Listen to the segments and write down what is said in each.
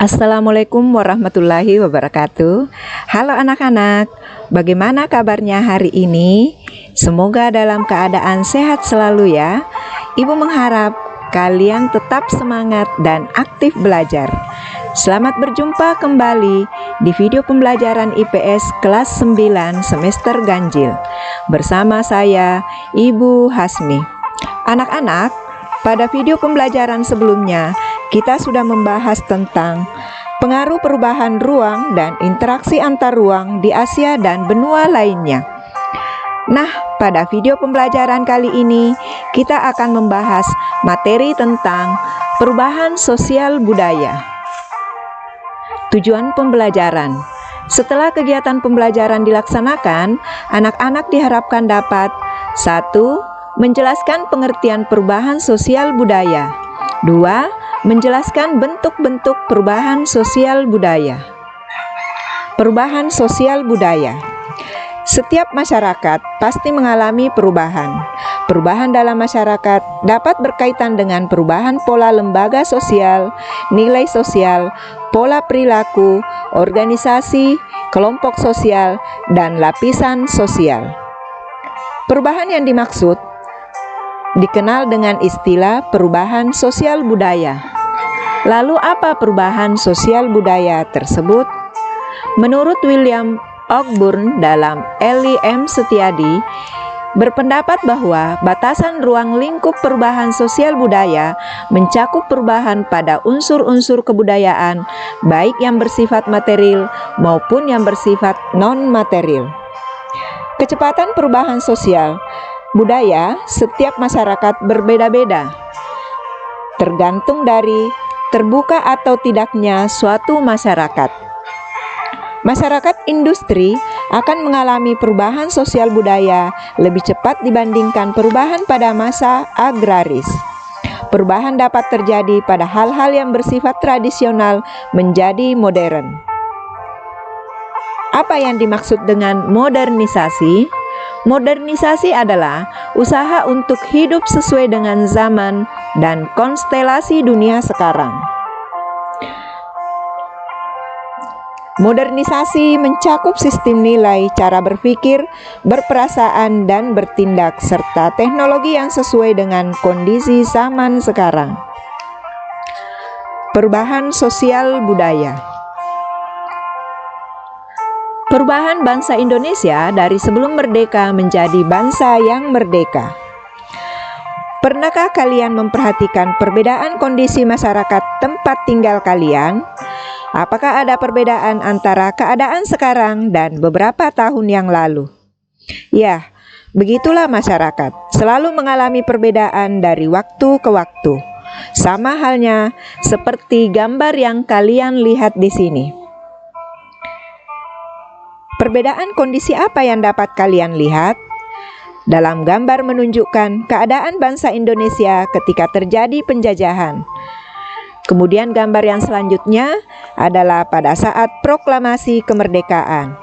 Assalamualaikum warahmatullahi wabarakatuh. Halo anak-anak, bagaimana kabarnya hari ini? Semoga dalam keadaan sehat selalu ya. Ibu mengharap kalian tetap semangat dan aktif belajar. Selamat berjumpa kembali di video pembelajaran IPS kelas 9 semester ganjil bersama saya, Ibu Hasmi. Anak-anak, pada video pembelajaran sebelumnya kita sudah membahas tentang pengaruh perubahan ruang dan interaksi antar ruang di Asia dan benua lainnya. Nah, pada video pembelajaran kali ini kita akan membahas materi tentang perubahan sosial budaya. Tujuan pembelajaran. Setelah kegiatan pembelajaran dilaksanakan, anak-anak diharapkan dapat 1. Menjelaskan pengertian perubahan sosial budaya. 2. Menjelaskan bentuk-bentuk perubahan sosial budaya. Perubahan sosial budaya. Setiap masyarakat pasti mengalami perubahan. Perubahan dalam masyarakat dapat berkaitan dengan perubahan pola lembaga sosial, nilai sosial, pola perilaku, organisasi, kelompok sosial, dan lapisan sosial. Perubahan yang dimaksud dikenal dengan istilah perubahan sosial budaya. Lalu apa perubahan sosial budaya tersebut? Menurut William Ogburn dalam L.I.M. Setiadi berpendapat bahwa batasan ruang lingkup perubahan sosial budaya mencakup perubahan pada unsur-unsur kebudayaan, baik yang bersifat material maupun yang bersifat non-material. Kecepatan perubahan sosial budaya setiap masyarakat berbeda-beda, tergantung dari terbuka atau tidaknya suatu masyarakat. Masyarakat industri akan mengalami perubahan sosial budaya lebih cepat dibandingkan perubahan pada masa agraris. Perubahan dapat terjadi pada hal-hal yang bersifat tradisional menjadi modern. Apa yang dimaksud dengan modernisasi? Modernisasi adalah usaha untuk hidup sesuai dengan zaman dan konstelasi dunia sekarang. Modernisasi mencakup sistem nilai, cara berpikir, berperasaan, dan bertindak, serta teknologi yang sesuai dengan kondisi zaman sekarang. Perubahan sosial budaya. Perubahan bangsa Indonesia dari sebelum merdeka menjadi bangsa yang merdeka. Pernahkah kalian memperhatikan perbedaan kondisi masyarakat tempat tinggal kalian? Apakah ada perbedaan antara keadaan sekarang dan beberapa tahun yang lalu? Ya, begitulah masyarakat, selalu mengalami perbedaan dari waktu ke waktu. Sama halnya seperti gambar yang kalian lihat di sini. Perbedaan kondisi apa yang dapat kalian lihat? Dalam gambar menunjukkan keadaan bangsa Indonesia ketika terjadi penjajahan. Kemudian gambar yang selanjutnya adalah pada saat proklamasi kemerdekaan.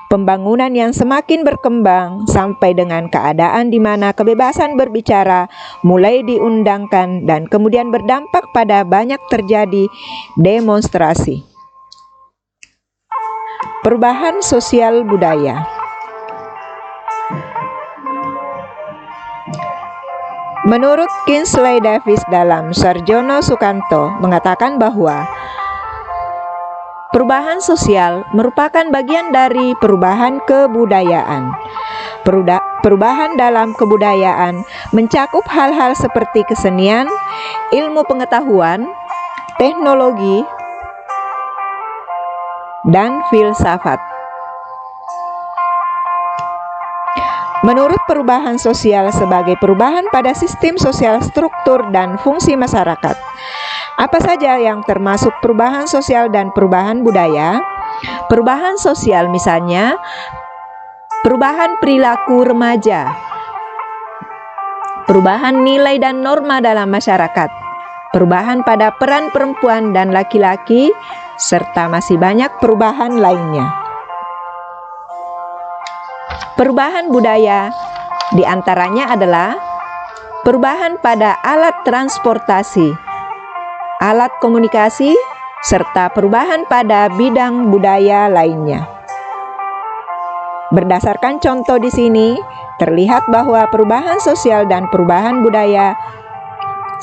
Pembangunan yang semakin berkembang sampai dengan keadaan di mana kebebasan berbicara mulai diundangkan dan kemudian berdampak pada banyak terjadi demonstrasi. Perubahan sosial budaya. Menurut Kingsley Davis dalam Sarjono Sukanto mengatakan bahwa perubahan sosial merupakan bagian dari perubahan kebudayaan. Perubahan dalam kebudayaan mencakup hal-hal seperti kesenian, ilmu pengetahuan, teknologi, dan filsafat. Menurut perubahan sosial sebagai perubahan pada sistem sosial struktur dan fungsi masyarakat, apa saja yang termasuk perubahan sosial dan perubahan budaya? Perubahan sosial misalnya perubahan perilaku remaja, perubahan nilai dan norma dalam masyarakat, perubahan pada peran perempuan dan laki-laki, serta masih banyak perubahan lainnya. Perubahan budaya diantaranya adalah perubahan pada alat transportasi, alat komunikasi, serta perubahan pada bidang budaya lainnya. Berdasarkan contoh di sini, terlihat bahwa perubahan sosial dan perubahan budaya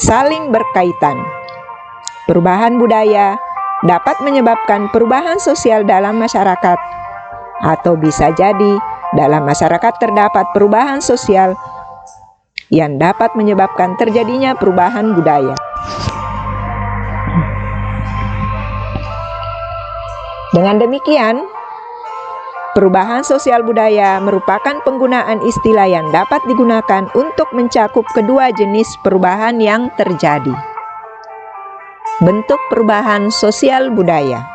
saling berkaitan. Perubahan budaya dapat menyebabkan perubahan sosial dalam masyarakat, atau bisa jadi dalam masyarakat terdapat perubahan sosial yang dapat menyebabkan terjadinya perubahan budaya. Dengan demikian, perubahan sosial budaya merupakan penggunaan istilah yang dapat digunakan untuk mencakup kedua jenis perubahan yang terjadi. Bentuk perubahan sosial budaya.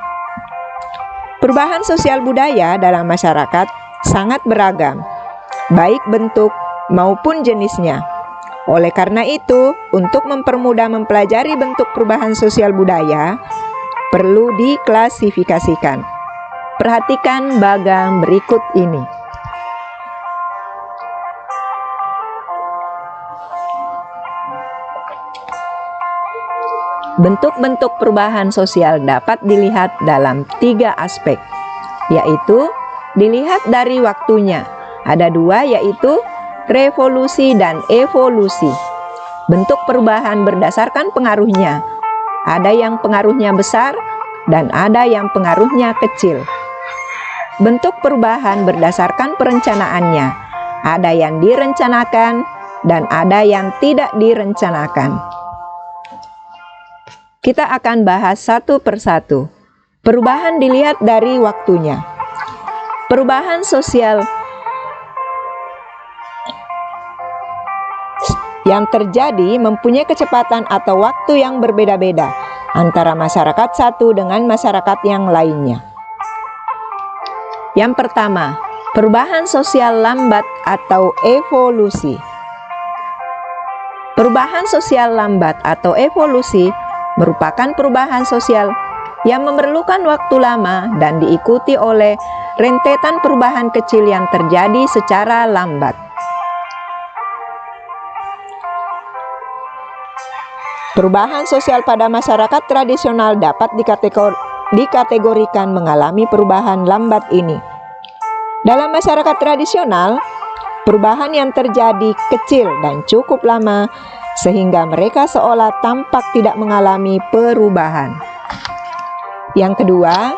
Perubahan sosial budaya dalam masyarakat sangat beragam, baik bentuk maupun jenisnya. Oleh karena itu, untuk mempermudah mempelajari bentuk perubahan sosial budaya, perlu diklasifikasikan. Perhatikan bagan berikut ini. Bentuk-bentuk perubahan sosial dapat dilihat dalam 3 aspek, yaitu dilihat dari waktunya. Ada 2, yaitu revolusi dan evolusi. Bentuk perubahan berdasarkan pengaruhnya. Ada yang pengaruhnya besar dan ada yang pengaruhnya kecil. Bentuk perubahan berdasarkan perencanaannya. Ada yang direncanakan dan ada yang tidak direncanakan. Kita akan bahas satu persatu. Perubahan dilihat dari waktunya. Perubahan sosial yang terjadi mempunyai kecepatan atau waktu yang berbeda-beda antara masyarakat satu dengan masyarakat yang lainnya. Yang pertama, perubahan sosial lambat atau evolusi. Perubahan sosial lambat atau evolusi merupakan perubahan sosial yang memerlukan waktu lama dan diikuti oleh rentetan perubahan kecil yang terjadi secara lambat. Perubahan sosial pada masyarakat tradisional dapat dikategorikan mengalami perubahan lambat ini. Dalam masyarakat tradisional, perubahan yang terjadi kecil dan cukup lama sehingga mereka seolah tampak tidak mengalami perubahan. Yang kedua,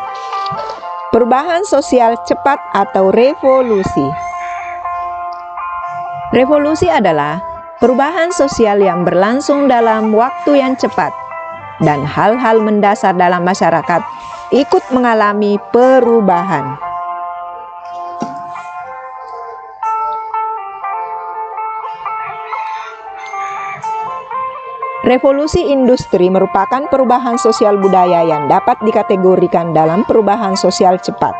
perubahan sosial cepat atau revolusi. Revolusi adalah perubahan sosial yang berlangsung dalam waktu yang cepat dan hal-hal mendasar dalam masyarakat ikut mengalami perubahan. Revolusi industri merupakan perubahan sosial budaya yang dapat dikategorikan dalam perubahan sosial cepat.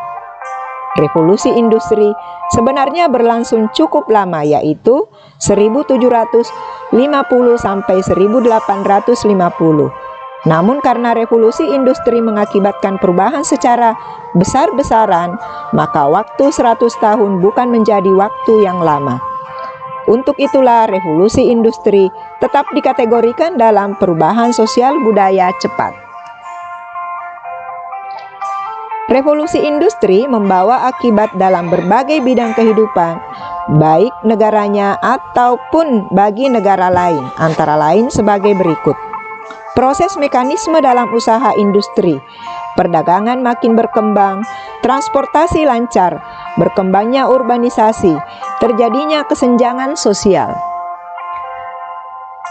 Revolusi industri sebenarnya berlangsung cukup lama, yaitu 1750 sampai 1850. Namun karena revolusi industri mengakibatkan perubahan secara besar-besaran, maka waktu 100 tahun bukan menjadi waktu yang lama. Untuk itulah revolusi industri tetap dikategorikan dalam perubahan sosial budaya cepat. Revolusi industri membawa akibat dalam berbagai bidang kehidupan, baik negaranya ataupun bagi negara lain, antara lain sebagai berikut. Proses mekanisme dalam usaha industri, perdagangan makin berkembang, transportasi lancar, berkembangnya urbanisasi, terjadinya kesenjangan sosial.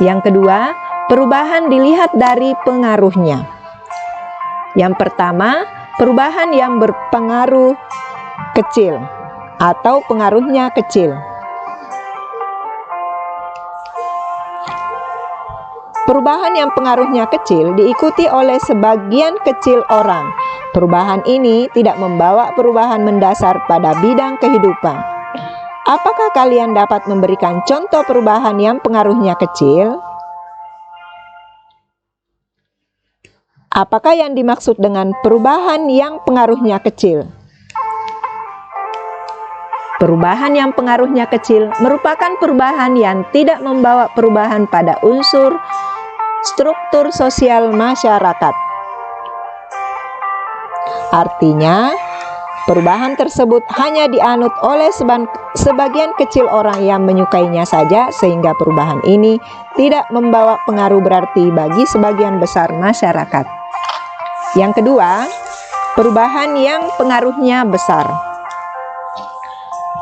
Yang kedua, perubahan dilihat dari pengaruhnya. Yang pertama, perubahan yang berpengaruh kecil atau pengaruhnya kecil. Perubahan yang pengaruhnya kecil diikuti oleh sebagian kecil orang. Perubahan ini tidak membawa perubahan mendasar pada bidang kehidupan. Apakah kalian dapat memberikan contoh perubahan yang pengaruhnya kecil? Apakah yang dimaksud dengan perubahan yang pengaruhnya kecil? Perubahan yang pengaruhnya kecil merupakan perubahan yang tidak membawa perubahan pada unsur struktur sosial masyarakat. Artinya, perubahan tersebut hanya dianut oleh sebagian kecil orang yang menyukainya saja, sehingga perubahan ini tidak membawa pengaruh berarti bagi sebagian besar masyarakat. Yang kedua, perubahan yang pengaruhnya besar.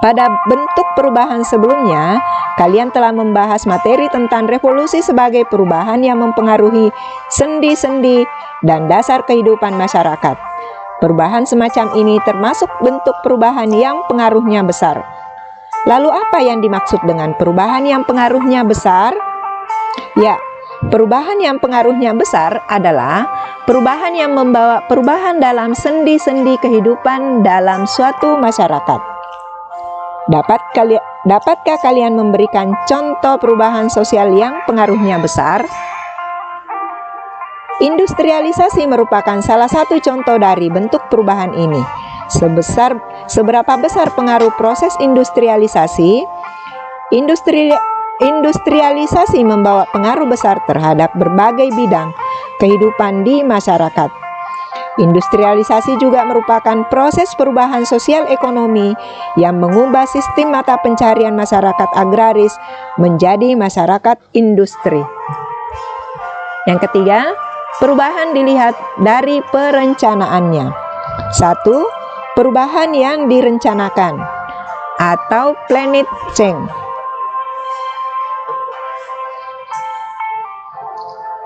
Pada bentuk perubahan sebelumnya, kalian telah membahas materi tentang revolusi sebagai perubahan yang mempengaruhi sendi-sendi dan dasar kehidupan masyarakat. Perubahan semacam ini termasuk bentuk perubahan yang pengaruhnya besar. Lalu apa yang dimaksud dengan perubahan yang pengaruhnya besar? Ya, perubahan yang pengaruhnya besar adalah perubahan yang membawa perubahan dalam sendi-sendi kehidupan dalam suatu masyarakat. Dapatkah kalian memberikan contoh perubahan sosial yang pengaruhnya besar? Industrialisasi merupakan salah satu contoh dari bentuk perubahan ini. Seberapa besar pengaruh proses industrialisasi? Industrialisasi membawa pengaruh besar terhadap berbagai bidang kehidupan di masyarakat. Industrialisasi juga merupakan proses perubahan sosial ekonomi yang mengubah sistem mata pencarian masyarakat agraris menjadi masyarakat industri. Yang ketiga, perubahan dilihat dari perencanaannya. 1. Perubahan yang direncanakan atau planet change.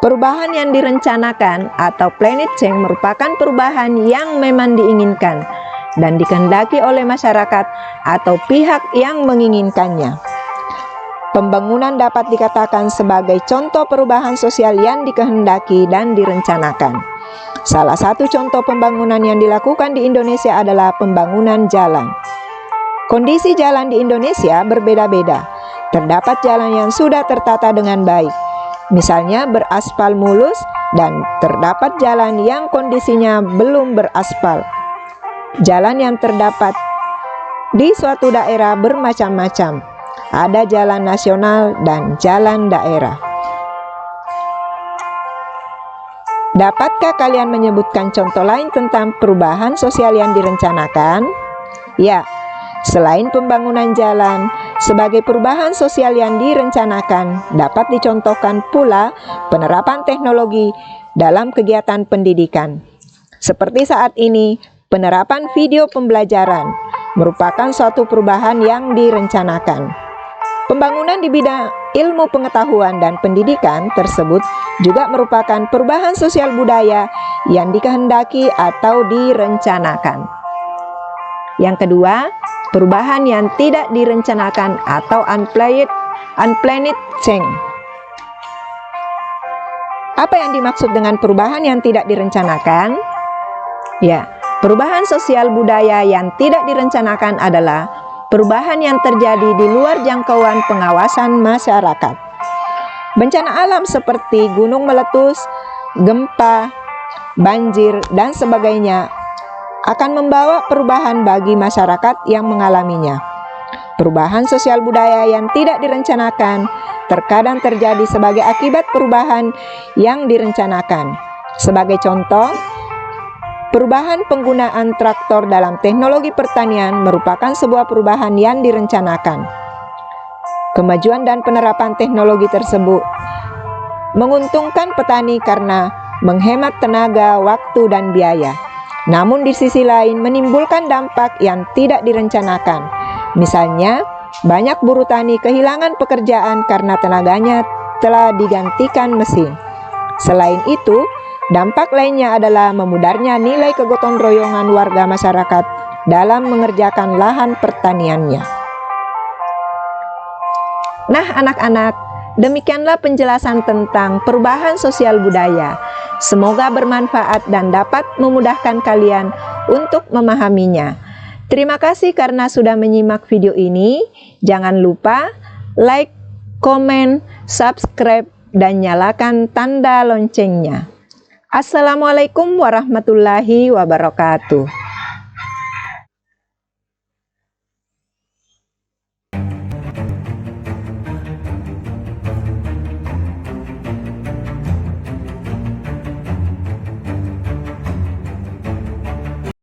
Perubahan yang direncanakan atau planet change merupakan perubahan yang memang diinginkan dan dikehendaki oleh masyarakat atau pihak yang menginginkannya. Pembangunan dapat dikatakan sebagai contoh perubahan sosial yang dikehendaki dan direncanakan. Salah satu contoh pembangunan yang dilakukan di Indonesia adalah pembangunan jalan. Kondisi jalan di Indonesia berbeda-beda. Terdapat jalan yang sudah tertata dengan baik, misalnya beraspal mulus, dan terdapat jalan yang kondisinya belum beraspal. Jalan yang terdapat di suatu daerah bermacam-macam. Ada jalan nasional dan jalan daerah. Dapatkah kalian menyebutkan contoh lain tentang perubahan sosial yang direncanakan? Ya, selain pembangunan jalan, sebagai perubahan sosial yang direncanakan, dapat dicontohkan pula penerapan teknologi dalam kegiatan pendidikan. Seperti saat ini, penerapan video pembelajaran merupakan suatu perubahan yang direncanakan. Pembangunan di bidang ilmu pengetahuan dan pendidikan tersebut juga merupakan perubahan sosial budaya yang dikehendaki atau direncanakan. Yang kedua, perubahan yang tidak direncanakan atau unplanned change. Apa yang dimaksud dengan perubahan yang tidak direncanakan? Ya, perubahan sosial budaya yang tidak direncanakan adalah perubahan yang terjadi di luar jangkauan pengawasan masyarakat. Bencana alam seperti gunung meletus, gempa, banjir, dan sebagainya akan membawa perubahan bagi masyarakat yang mengalaminya. Perubahan sosial budaya yang tidak direncanakan terkadang terjadi sebagai akibat perubahan yang direncanakan. Sebagai contoh, perubahan penggunaan traktor dalam teknologi pertanian merupakan sebuah perubahan yang direncanakan. Kemajuan dan penerapan teknologi tersebut menguntungkan petani karena menghemat tenaga, waktu, dan biaya. Namun di sisi lain menimbulkan dampak yang tidak direncanakan. Misalnya, banyak buruh tani kehilangan pekerjaan karena tenaganya telah digantikan mesin. Selain itu, dampak lainnya adalah memudarnya nilai kegotong royongan warga masyarakat dalam mengerjakan lahan pertaniannya. Nah, anak-anak, demikianlah penjelasan tentang perubahan sosial budaya. Semoga bermanfaat dan dapat memudahkan kalian untuk memahaminya. Terima kasih karena sudah menyimak video ini. Jangan lupa like, komen, subscribe, dan nyalakan tanda loncengnya. Assalamualaikum warahmatullahi wabarakatuh.